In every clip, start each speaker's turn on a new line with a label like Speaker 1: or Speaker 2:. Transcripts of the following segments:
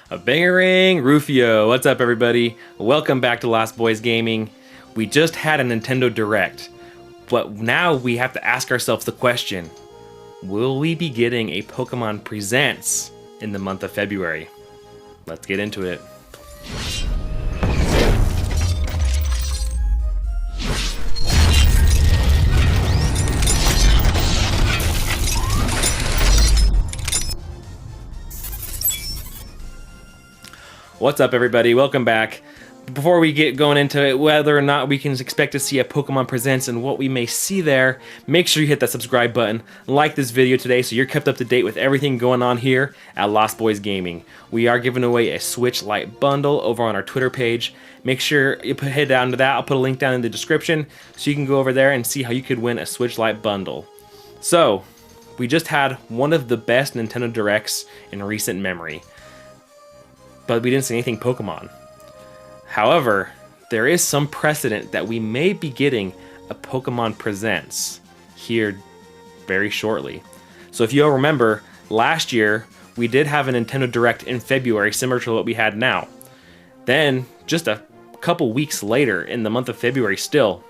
Speaker 1: A Bangarang Rufio. What's up, everybody? Welcome back to Lost Boys Gaming. We just had a Nintendo Direct, but now we have to ask ourselves the question, will we be getting a Pokemon Presents in the month of February? Let's get into it. What's up, everybody? Welcome back. Before we get going into it, whether or not we can expect to see a Pokemon Presents and what we may see there, make sure you hit that subscribe button, like this video today so you're kept up to date with everything going on here at Lost Boys Gaming. We are giving away a Switch Lite bundle over on our Twitter page. Make sure you head down to that. I'll put a link down in the description so you can go over there and see how you could win a Switch Lite bundle. So, we just had one of the best Nintendo Directs in recent memory, but we didn't see anything Pokemon. However, there is some precedent that we may be getting a Pokemon Presents here very shortly. So if you'll remember, last year we did have a Nintendo Direct in February similar to what we had now. Then, just a couple weeks later, in the month of February still,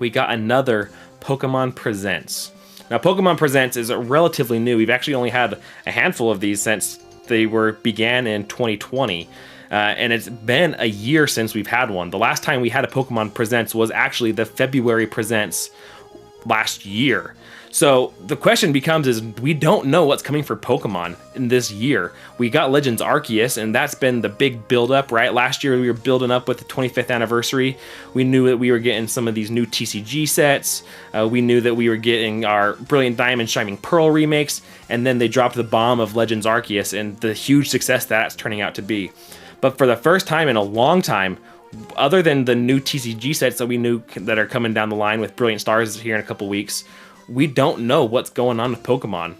Speaker 1: we got another Pokemon Presents. Now, Pokemon Presents is relatively new. We've actually only had a handful of these since they began in 2020, and it's been a year since we've had one. The last time we had a Pokemon Presents was actually the February Presents last year. So the question becomes we don't know what's coming for Pokemon in this year. We got Legends Arceus, and that's been the big build-up, right? Last year we were building up with the 25th anniversary. We knew that we were getting some of these new TCG sets. We knew that we were getting our Brilliant Diamond, Shining Pearl remakes, and then they dropped the bomb of Legends Arceus and the huge success that's turning out to be. But for the first time in a long time, other than the new TCG sets that we knew that are coming down the line with Brilliant Stars here in a couple weeks, we don't know what's going on with Pokemon.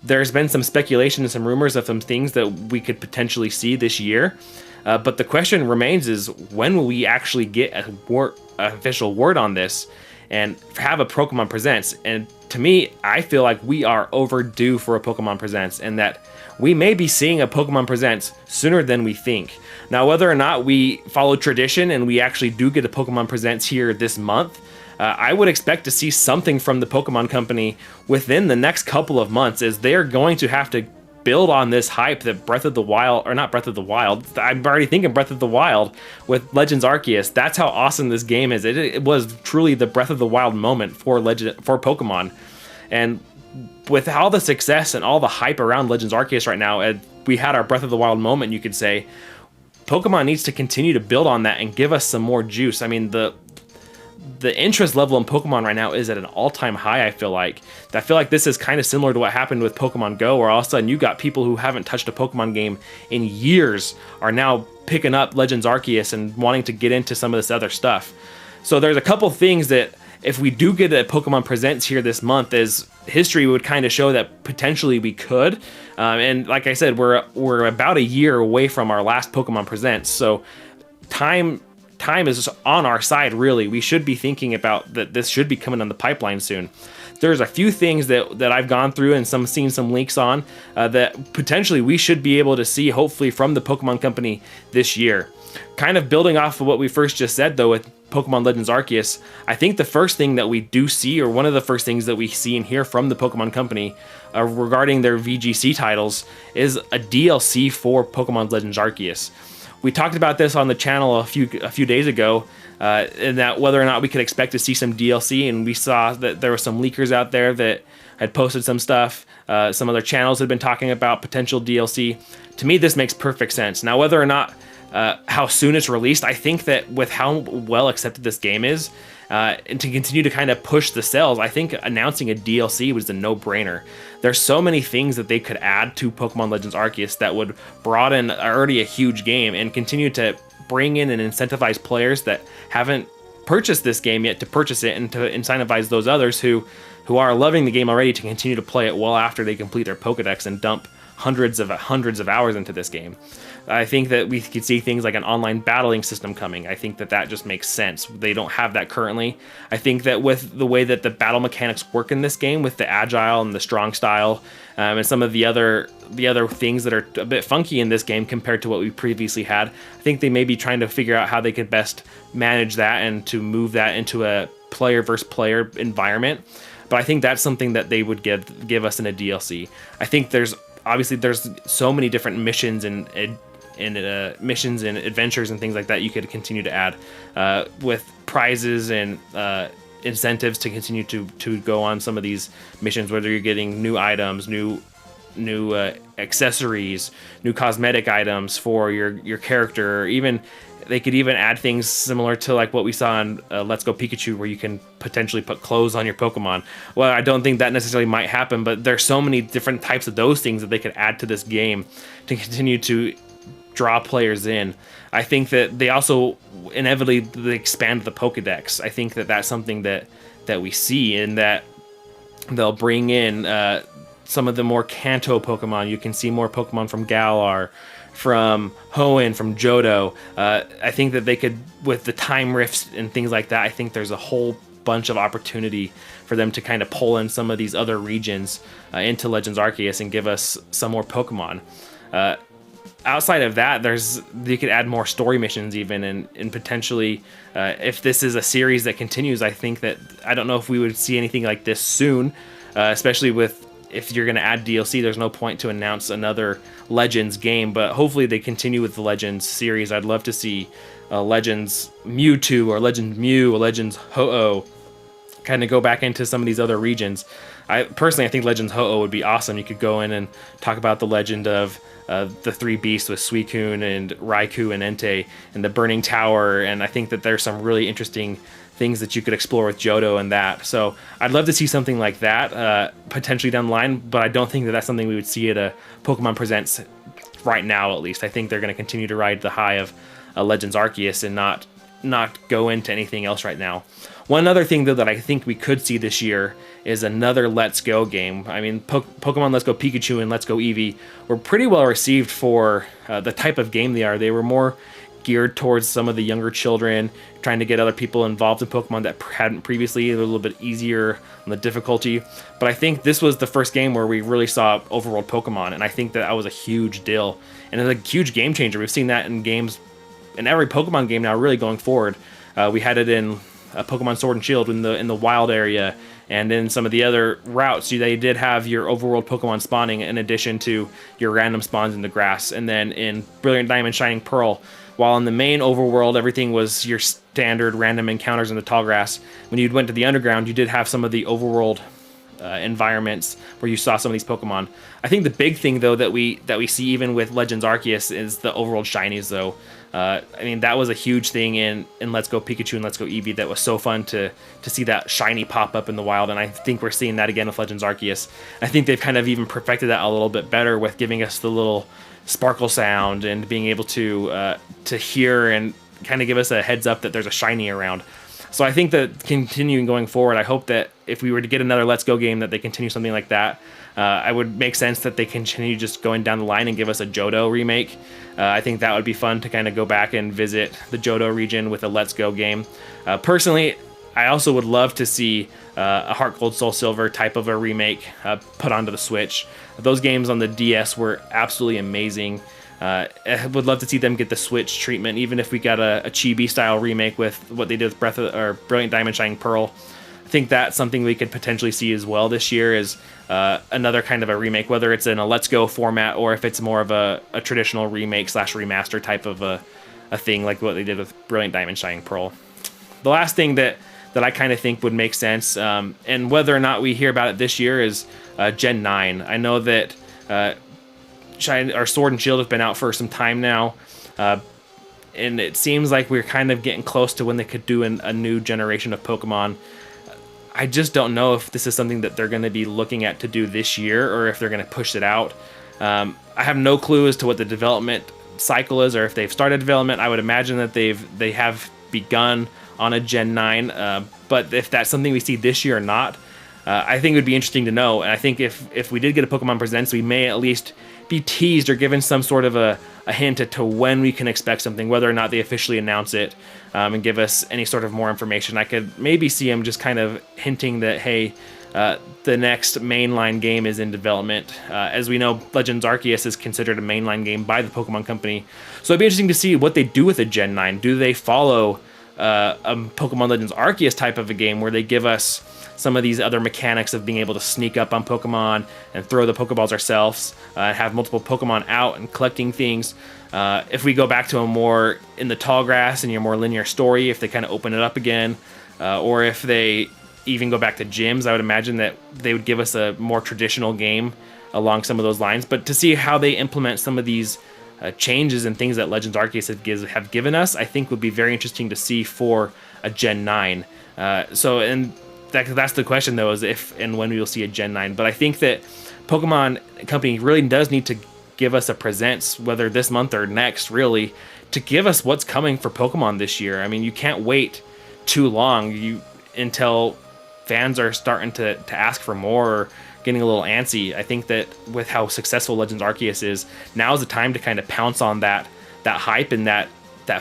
Speaker 1: There's been some speculation and some rumors of some things that we could potentially see this year, but the question remains is when will we actually get an official word on this and have a Pokemon Presents? And to me, I feel like we are overdue for a Pokemon Presents, and that we may be seeing a Pokemon Presents sooner than we think. Now, whether or not we follow tradition and we actually do get a Pokemon Presents here this month, I would expect to see something from the Pokemon Company within the next couple of months, as they're going to have to build on this hype that Breath of the Wild, or not Breath of the Wild, I'm already thinking Breath of the Wild with Legends Arceus. That's how awesome this game is. It was truly the Breath of the Wild moment for Pokemon. And with all the success and all the hype around Legends Arceus right now, we had our Breath of the Wild moment, you could say. Pokemon needs to continue to build on that and give us some more juice. I mean, the interest level in Pokemon right now is at an all-time high, I feel like. This is kind of similar to what happened with Pokemon Go, where all of a sudden you got people who haven't touched a Pokemon game in years are now picking up Legends Arceus and wanting to get into some of this other stuff. So there's a couple things that if we do get a Pokemon Presents here this month, as history would kind of show that potentially we could. And like I said, we're about a year away from our last Pokemon Presents, so time is on our side, really. We should be thinking about that this should be coming on the pipeline soon. There's a few things that I've gone through and seen some leaks on that potentially we should be able to see, hopefully, from the Pokemon Company this year. Kind of building off of what we first just said, though, with Pokemon Legends Arceus, I think the first thing that we do see, or one of the first things that we see and hear from the Pokemon Company regarding their VGC titles, is a DLC for Pokemon Legends Arceus. We talked about this on the channel a few days ago, and that whether or not we could expect to see some DLC, and we saw that there were some leakers out there that had posted some stuff. Some other channels had been talking about potential DLC. To me, this makes perfect sense. Now, whether or not how soon it's released, I think that with how well accepted this game is, and to continue to kind of push the sales, I think announcing a DLC was a no-brainer. There's so many things that they could add to Pokemon Legends Arceus that would broaden already a huge game and continue to bring in and incentivize players that haven't purchased this game yet to purchase it, and to incentivize those others who are loving the game already to continue to play it well after they complete their Pokedex and dump hundreds of hours into this game. I think that we could see things like an online battling system coming. I think that just makes sense. They don't have that currently. I think that with the way that the battle mechanics work in this game, with the agile and the strong style, and some of the other things that are a bit funky in this game compared to what we previously had, I think they may be trying to figure out how they could best manage that and to move that into a player versus player environment. But I think that's something that they would give us in a DLC. I think there's so many different missions and missions and adventures and things like that you could continue to add with prizes and incentives to continue to go on some of these missions, whether you're getting new items, new accessories, new cosmetic items for your character, or even they could even add things similar to like what we saw in Let's Go Pikachu, where you can potentially put clothes on your Pokemon. Well, I don't think that necessarily might happen, but there's so many different types of those things that they could add to this game to continue to draw players in. I think that they also inevitably expand the Pokedex. I think that that's something that we see, in that they'll bring in some of the more Kanto Pokemon. You can see more Pokemon from Galar, from Hoenn, from Johto. I think that they could, with the time rifts and things like that, I think there's a whole bunch of opportunity for them to kind of pull in some of these other regions into Legends Arceus and give us some more Pokemon. Outside of that, you could add more story missions even, and potentially, if this is a series that continues, I think that, I don't know if we would see anything like this soon, especially if you're going to add DLC, there's no point to announce another Legends game, but hopefully they continue with the Legends series. I'd love to see Legends Mewtwo, or Legends Mew, or Legends Ho-Oh kind of go back into some of these other regions. I think Legends Ho-Oh would be awesome. You could go in and talk about the legend of the three beasts with Suicune and Raikou and Entei and the Burning Tower, and I think that there's some really interesting things that you could explore with Johto and that. So I'd love to see something like that potentially down the line, but I don't think that that's something we would see at a Pokemon Presents right now, at least. I think they're going to continue to ride the high of Legends Arceus and not go into anything else right now. One other thing, though, that I think we could see this year is another Let's Go game. I mean, Pokemon Let's Go Pikachu and Let's Go Eevee were pretty well received for the type of game they are. They were more geared towards some of the younger children, trying to get other people involved in Pokemon that hadn't previously, a little bit easier on the difficulty. But I think this was the first game where we really saw overworld Pokemon, and I think that was a huge deal. And it's a huge game changer. We've seen that in games, in every Pokemon game now, really going forward. We had it in Pokemon Sword and Shield in the wild area, and in some of the other routes, they did have your overworld Pokemon spawning in addition to your random spawns in the grass. And then in Brilliant Diamond Shining Pearl, while in the main overworld, everything was your standard random encounters in the tall grass, when you went to the underground, you did have some of the overworld environments where you saw some of these Pokemon. I think the big thing, though, that we see even with Legends Arceus is the overworld shinies, though. I mean, that was a huge thing in Let's Go Pikachu and Let's Go Eevee. That was so fun to see that shiny pop up in the wild, and I think we're seeing that again with Legends Arceus. I think they've kind of even perfected that a little bit better with giving us the little sparkle sound and being able to hear and kind of give us a heads up that there's a shiny around. So I think that continuing going forward, I hope that if we were to get another Let's Go game, that they continue something like that. I would make sense that they continue just going down the line and give us a Johto remake. I think that would be fun to kind of go back and visit the Johto region with a Let's Go game. Personally, I also would love to see a Heart Gold Soul Silver type of a remake put onto the Switch. Those games on the DS were absolutely amazing. I would love to see them get the Switch treatment, even if we got a Chibi style remake with what they did with Brilliant Diamond Shining Pearl. I think that's something we could potentially see as well this year, is another kind of a remake, whether it's in a Let's Go format or if it's more of a traditional remake / remaster type of a thing, like what they did with Brilliant Diamond Shining Pearl. The last thing that I kind of think would make sense, and whether or not we hear about it this year, is Gen 9. I know that our Sword and Shield have been out for some time now, and it seems like we're kind of getting close to when they could do a new generation of Pokemon. I just don't know if this is something that they're going to be looking at to do this year, or if they're going to push it out. I have no clue as to what the development cycle is, or if they've started development. I would imagine that they have begun on a Gen 9, but if that's something we see this year or not, I think it would be interesting to know. And I think if we did get a Pokemon Presents, we may at least be teased or given some sort of a hint to when we can expect something, whether or not they officially announce it and give us any sort of more information. I could maybe see them just kind of hinting that, hey, the next mainline game is in development. As we know, Legends Arceus is considered a mainline game by the Pokemon Company. So it'd be interesting to see what they do with a Gen 9. Do they follow a Pokemon Legends Arceus type of a game where they give us some of these other mechanics of being able to sneak up on Pokemon and throw the Pokeballs ourselves, have multiple Pokemon out and collecting things? If we go back to a more in the tall grass and your more linear story, if they kind of open it up again, or if they even go back to gyms, I would imagine that they would give us a more traditional game along some of those lines. But to see how they implement some of these changes and things that Legends Arceus have given us, I think would be very interesting to see for a Gen 9. And that's the question, though, is if and when we will see a Gen 9. But I think that Pokemon Company really does need to give us a presence, whether this month or next, really, to give us what's coming for Pokemon this year. I mean, you can't wait too long until fans are starting to ask for more or getting a little antsy. I think that with how successful Legends Arceus is, now is the time to kind of pounce on that hype and that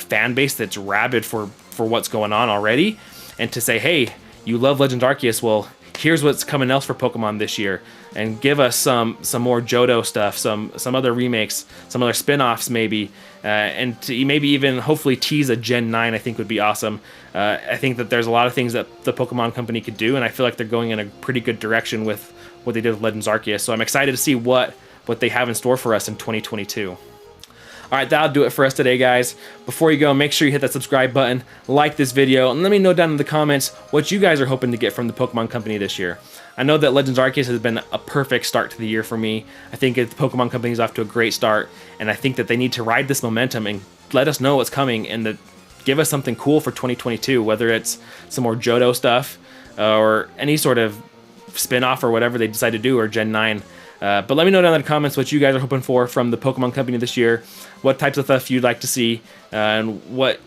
Speaker 1: fan base that's rabid for what's going on already, and to say, hey, you love Legends Arceus, well, here's what's coming else for Pokemon this year, and give us some more Johto stuff, some other remakes, some other spin-offs maybe, and to maybe even hopefully tease a Gen 9, I think would be awesome. I think that there's a lot of things that the Pokemon Company could do, and I feel like they're going in a pretty good direction with what they did with Legends Arceus, so I'm excited to see what they have in store for us in 2022. Alright, that'll do it for us today, guys. Before you go, make sure you hit that subscribe button, like this video, and let me know down in the comments what you guys are hoping to get from the Pokemon Company this year. I know that Legends Arceus has been a perfect start to the year for me. I think the Pokemon Company is off to a great start, and I think that they need to ride this momentum and let us know what's coming and give us something cool for 2022, whether it's some more Johto stuff or any sort of spin-off or whatever they decide to do, or Gen 9. But let me know down in the comments what you guys are hoping for from the Pokemon Company this year, what types of stuff you'd like to see, and what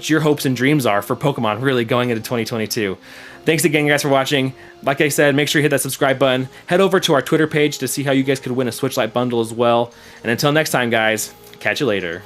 Speaker 1: your hopes and dreams are for Pokemon really going into 2022. Thanks again, guys, for watching. Like I said, make sure you hit that subscribe button. Head over to our Twitter page to see how you guys could win a Switch Lite bundle as well. And until next time, guys, catch you later.